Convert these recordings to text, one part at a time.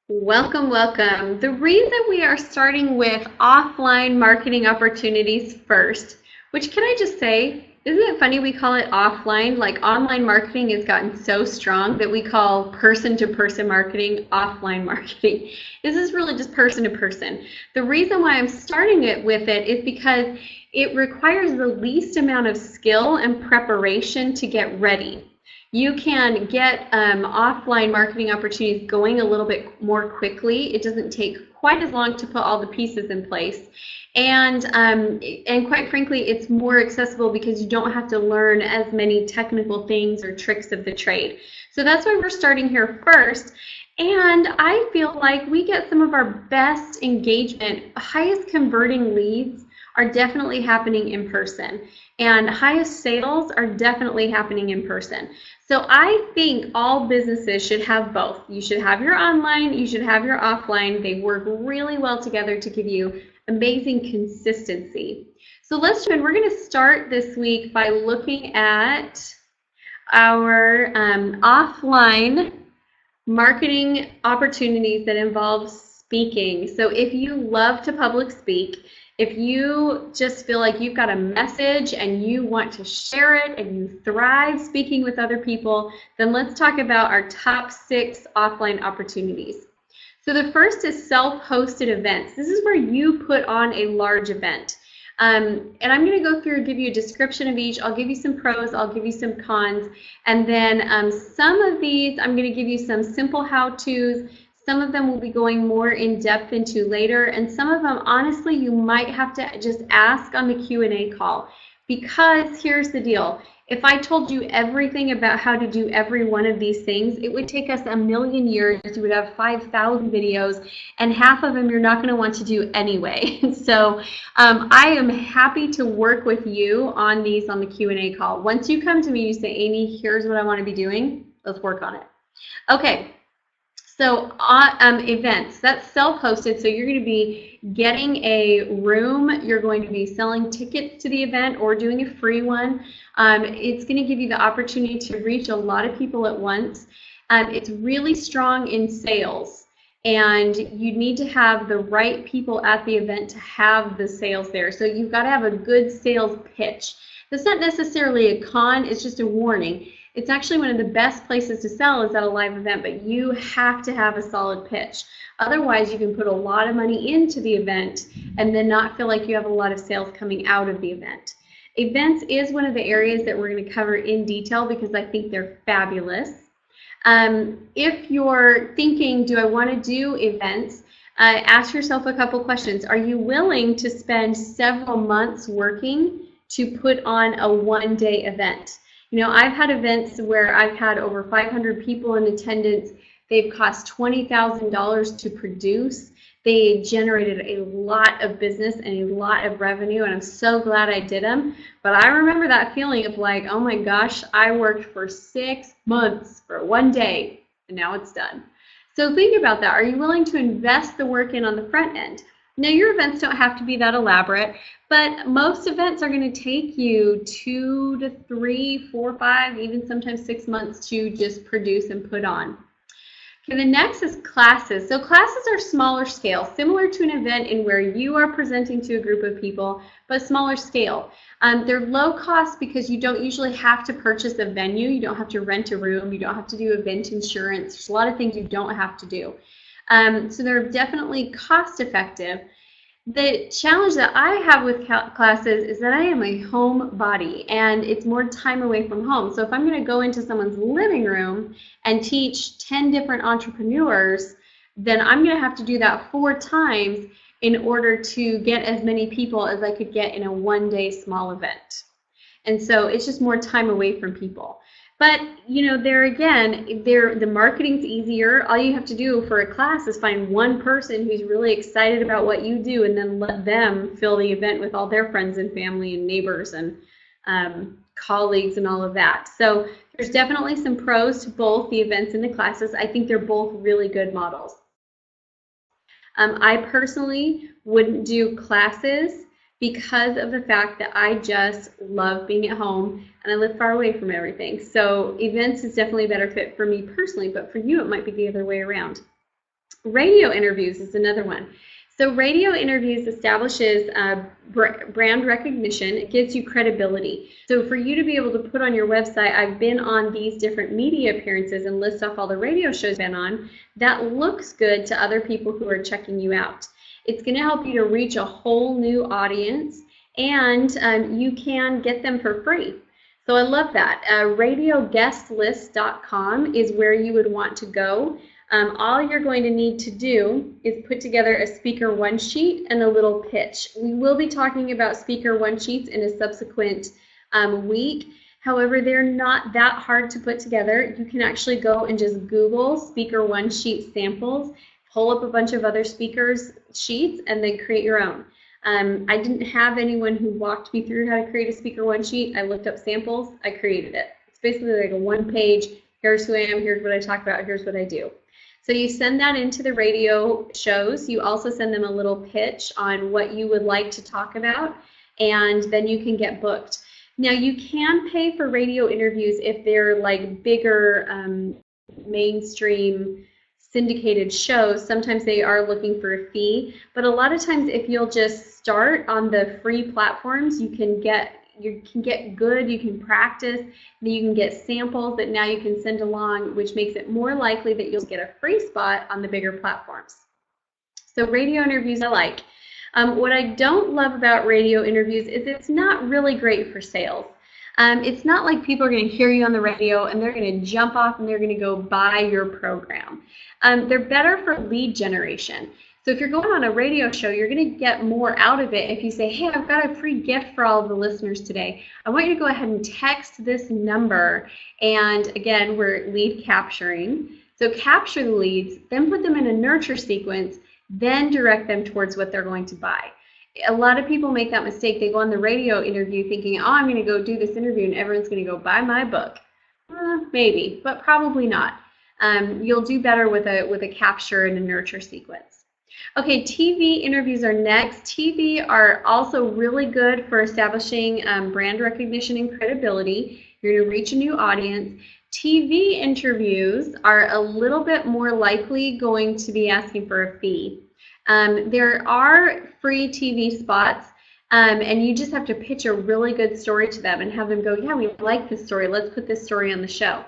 Welcome, welcome. The reason we are starting with offline marketing opportunities first, which can I just say, isn't it funny we call it offline? Like online marketing has gotten so strong that we call person-to-person marketing offline marketing. This is really just person to person. The reason why I'm starting it with it is because it requires the least amount of skill and preparation to get ready. You can get offline marketing opportunities going a little bit more quickly. It doesn't take quite as long to put all the pieces in place. And quite frankly, it's more accessible because you don't have to learn as many technical things or tricks of the trade. So that's why we're starting here first. And I feel like we get some of our best engagement, highest converting leads are definitely happening in person. And highest sales are definitely happening in person. So I think all businesses should have both. You should have your online, you should have your offline. They work really well together to give you amazing consistency. So let's jump in. We're going to start this week by looking at our offline marketing opportunities that involve speaking. So if you love to public speak, if you just feel like you've got a message and you want to share it and you thrive speaking with other people, then let's talk about our top 6 offline opportunities. So the first is self-hosted events. This is where you put on a large event. And I'm going to go through and give you a description of each. I'll give you some pros, I'll give you some cons, and then some of these I'm going to give you some simple how-tos. Some of them will be going more in depth into later, and some of them, honestly, you might have to just ask on the Q&A call. Because here's the deal. If I told you everything about how to do every one of these things, it would take us a million years. We would have 5,000 videos, and half of them you're not going to want to do anyway. So I am happy to work with you on these on the Q&A call. Once you come to me, you say, Amy, here's what I want to be doing. Let's work on it. Okay. So events, that's self-hosted, so you're going to be getting a room, you're going to be selling tickets to the event or doing a free one. It's going to give you the opportunity to reach a lot of people at once. It's really strong in sales, and you need to have the right people at the event to have the sales there. So you've got to have a good sales pitch. That's not necessarily a con, it's just a warning. It's actually one of the best places to sell is at a live event, but you have to have a solid pitch. Otherwise, you can put a lot of money into the event and then not feel like you have a lot of sales coming out of the event. Events is one of the areas that we're going to cover in detail because I think they're fabulous. If you're thinking, do I want to do events, ask yourself a couple questions. Are you willing to spend several months working to put on a one-day event? You know, I've had events where I've had over 500 people in attendance. They've cost $20,000 to produce. They generated a lot of business and a lot of revenue, and I'm so glad I did them. But I remember that feeling of like, oh my gosh, I worked for 6 months for one day, and now it's done. So think about that. Are you willing to invest the work in on the front end? Now, your events don't have to be that elaborate, but most events are going to take you 2 to 3, 4, 5, even sometimes 6 months to just produce and put on. Okay, the next is classes. So classes are smaller scale, similar to an event in where you are presenting to a group of people, but smaller scale. They're low cost because you don't usually have to purchase a venue. You don't have to rent a room. You don't have to do event insurance. There's a lot of things you don't have to do. So they're definitely cost effective. The challenge that I have with classes is that I am a homebody and it's more time away from home. So if I'm going to go into someone's living room and teach 10 different entrepreneurs, then I'm going to have to do that 4 times in order to get as many people as I could get in a one-day small event. And so it's just more time away from people. But, you know, there again, the marketing's easier. All you have to do for a class is find one person who's really excited about what you do and then let them fill the event with all their friends and family and neighbors and colleagues and all of that. So there's definitely some pros to both the events and the classes. I think they're both really good models. I personally wouldn't do classes because of the fact that I just love being at home and I live far away from everything. So events is definitely a better fit for me personally, but for you it might be the other way around. Radio interviews is another one. So radio interviews establishes brand recognition. It gives you credibility. So for you to be able to put on your website, I've been on these different media appearances and list off all the radio shows I've been on, that looks good to other people who are checking you out. It's going to help you to reach a whole new audience, and you can get them for free. So I love that. RadioGuestList.com is where you would want to go. All you're going to need to do is put together a speaker one sheet and a little pitch. We will be talking about speaker one sheets in a subsequent week. However, they're not that hard to put together. You can actually go and just Google speaker one sheet samples, pull up a bunch of other speakers sheets, and then create your own. I didn't have anyone who walked me through how to create a speaker one sheet. I looked up samples, I created it. It's basically like a one page, here's who I am, here's what I talk about, here's what I do. So you send that into the radio shows. You also send them a little pitch on what you would like to talk about, and then you can get booked. Now you can pay for radio interviews if they're like bigger mainstream syndicated shows. Sometimes they are looking for a fee, but a lot of times if you'll just start on the free platforms, you can get good, you can practice, and you can get samples that now you can send along, which makes it more likely that you'll get a free spot on the bigger platforms. So radio interviews I like. What I don't love about radio interviews is it's not really great for sales. It's not like people are going to hear you on the radio and they're going to jump off and they're going to go buy your program. They're better for lead generation. So if you're going on a radio show, you're going to get more out of it if you say, hey, I've got a free gift for all of the listeners today. I want you to go ahead and text this number. And again, we're lead capturing. So capture the leads, then put them in a nurture sequence, then direct them towards what they're going to buy. A lot of people make that mistake. They go on the radio interview thinking, oh, I'm going to go do this interview and everyone's going to go buy my book. Maybe, but probably not. You'll do better with a capture and a nurture sequence. Okay, TV interviews are next. TV are also really good for establishing brand recognition and credibility. You're going to reach a new audience. TV interviews are a little bit more likely going to be asking for a fee. There are free TV spots, and you just have to pitch a really good story to them and have them go, yeah, we like this story. Let's put this story on the show.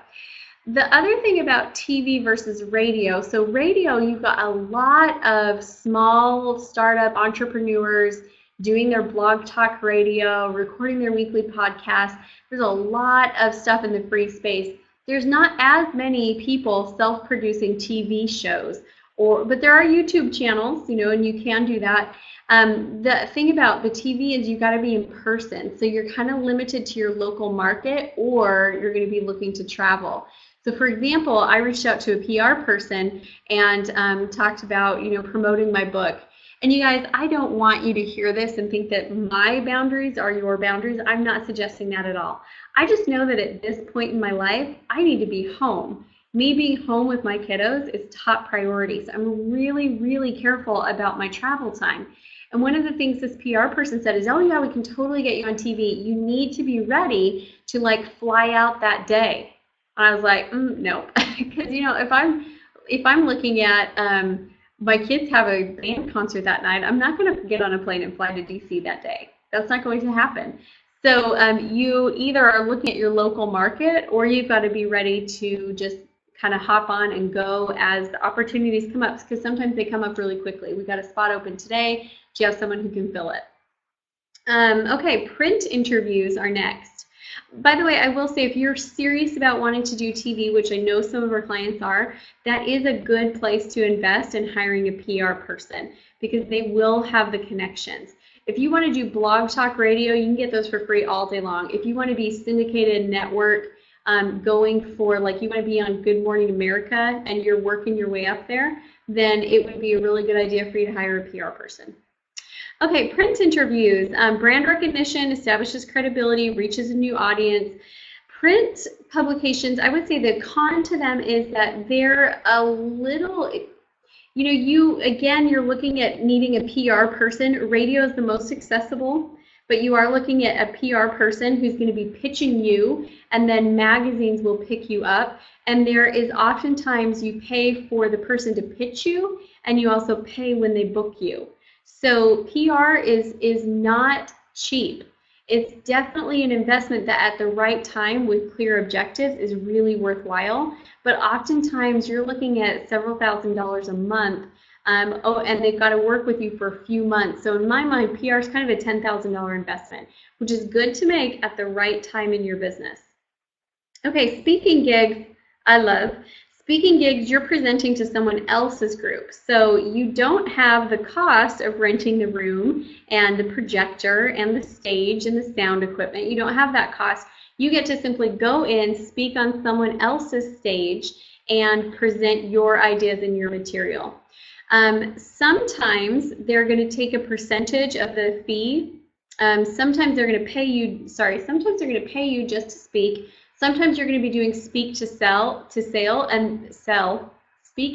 The other thing about TV versus radio, so radio, you've got a lot of small startup entrepreneurs doing their blog talk radio, recording their weekly podcast. There's a lot of stuff in the free space. There's not as many people self-producing TV shows, but there are YouTube channels, and you can do that. The thing about the TV is you've got to be in person, so you're kind of limited to your local market, or you're going to be looking to travel. So for example, I reached out to a PR person and talked about, promoting my book. And you guys, I don't want you to hear this and think that my boundaries are your boundaries. I'm not suggesting that at all. I just know that at this point in my life, I need to be home. Me being home with my kiddos is top priority. So I'm really, really careful about my travel time. And one of the things this PR person said is, oh yeah, we can totally get you on TV. You need to be ready to fly out that day. And I was like, no, because if I'm looking at my kids have a band concert that night, I'm not going to get on a plane and fly to DC that day. That's not going to happen. So you either are looking at your local market, or you've got to be ready to just kind of hop on and go as the opportunities come up, because sometimes they come up really quickly. We've got a spot open today. Do you have someone who can fill it? Okay, print interviews are next. By the way, I will say, if you're serious about wanting to do TV, which I know some of our clients are, that is a good place to invest in hiring a PR person, because they will have the connections. If you want to do blog talk radio, you can get those for free all day long. If you want to be syndicated network, going for, you want to be on Good Morning America and you're working your way up there, then it would be a really good idea for you to hire a PR person. Okay, print interviews. Brand recognition establishes credibility, reaches a new audience. Print publications, I would say the con to them is that they're a little, you're looking at needing a PR person. Radio is the most accessible. but you are looking at a PR person who's going to be pitching you, and then magazines will pick you up. And there is oftentimes you pay for the person to pitch you, and you also pay when they book you. So PR is not cheap. It's definitely an investment that at the right time with clear objectives is really worthwhile. But oftentimes you're looking at several $1,000s a month. And they've got to work with you for a few months. So in my mind, PR is kind of a $10,000 investment, which is good to make at the right time in your business. Okay, speaking gigs, I love. Speaking gigs, you're presenting to someone else's group. So you don't have the cost of renting the room and the projector and the stage and the sound equipment. You don't have that cost. You get to simply go in, speak on someone else's stage, and present your ideas and your material. Sometimes they're going to take a percentage of the fee. Sometimes they're going to pay you, sometimes they're going to pay you just to speak. Sometimes you're going to be doing speak to sell, speak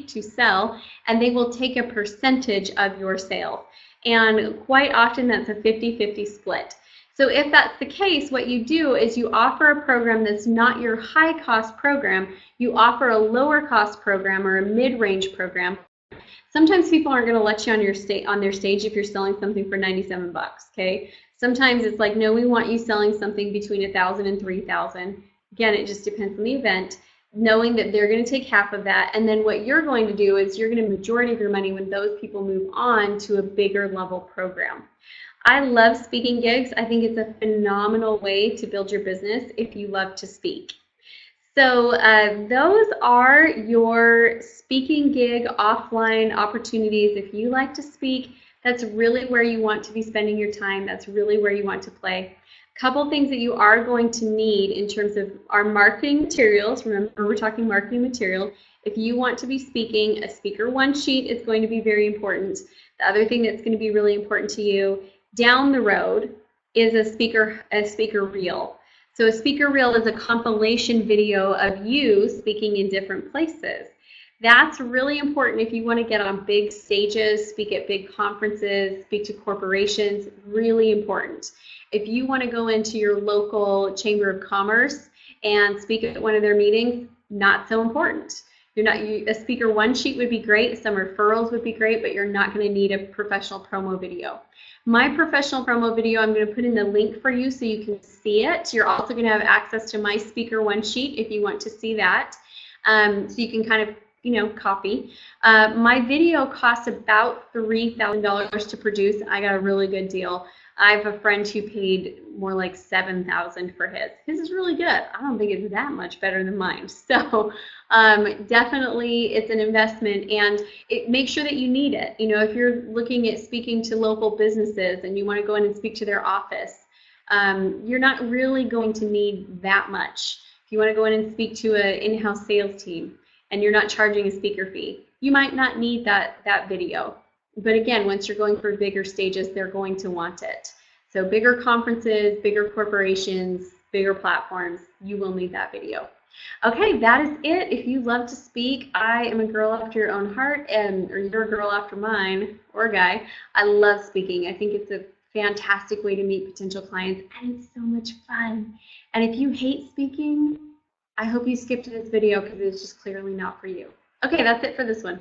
to sell, and they will take a percentage of your sale. And quite often that's a 50-50 split. So if that's the case, what you do is you offer a program that's not your high-cost program. You offer a lower-cost program or a mid-range program. Sometimes people aren't going to let you on their stage if you're selling something for 97 bucks, okay? Sometimes it's like, no, we want you selling something between 1,000 and 3,000. Again, it just depends on the event, knowing that they're going to take half of that, and then what you're going to do is you're going to majority of your money when those people move on to a bigger level program. I love speaking gigs. I think it's a phenomenal way to build your business if you love to speak. So those are your speaking gig offline opportunities. If you like to speak, that's really where you want to be spending your time. That's really where you want to play. Couple things that you are going to need in terms of our marketing materials. Remember, we're talking marketing material. If you want to be speaking, a speaker one sheet is going to be very important. The other thing that's going to be really important to you down the road is a speaker reel. So a speaker reel is a compilation video of you speaking in different places. That's really important if you want to get on big stages, speak at big conferences, speak to corporations, really important. If you want to go into your local chamber of commerce and speak at one of their meetings, not so important. A speaker one sheet would be great, some referrals would be great, but you're not going to need a professional promo video. My professional promo video, I'm going to put in the link for you so you can see it. You're also going to have access to my speaker one sheet if you want to see that. So you can kind of copy. My video costs about $3,000 to produce. I got a really good deal. I have a friend who paid more like $7,000 for his. His is really good. I don't think it's that much better than mine. So definitely it's an investment, and make sure that you need it. If you're looking at speaking to local businesses and you want to go in and speak to their office, you're not really going to need that much. If you want to go in and speak to an in-house sales team and you're not charging a speaker fee, you might not need that video. But again, once you're going for bigger stages, they're going to want it. So bigger conferences, bigger corporations, bigger platforms, you will need that video. Okay, that is it. If you love to speak, I am a girl after your own heart, or you're a girl after mine, or a guy. I love speaking. I think it's a fantastic way to meet potential clients, and it's so much fun. And if you hate speaking, I hope you skipped this video because it's just clearly not for you. Okay, that's it for this one.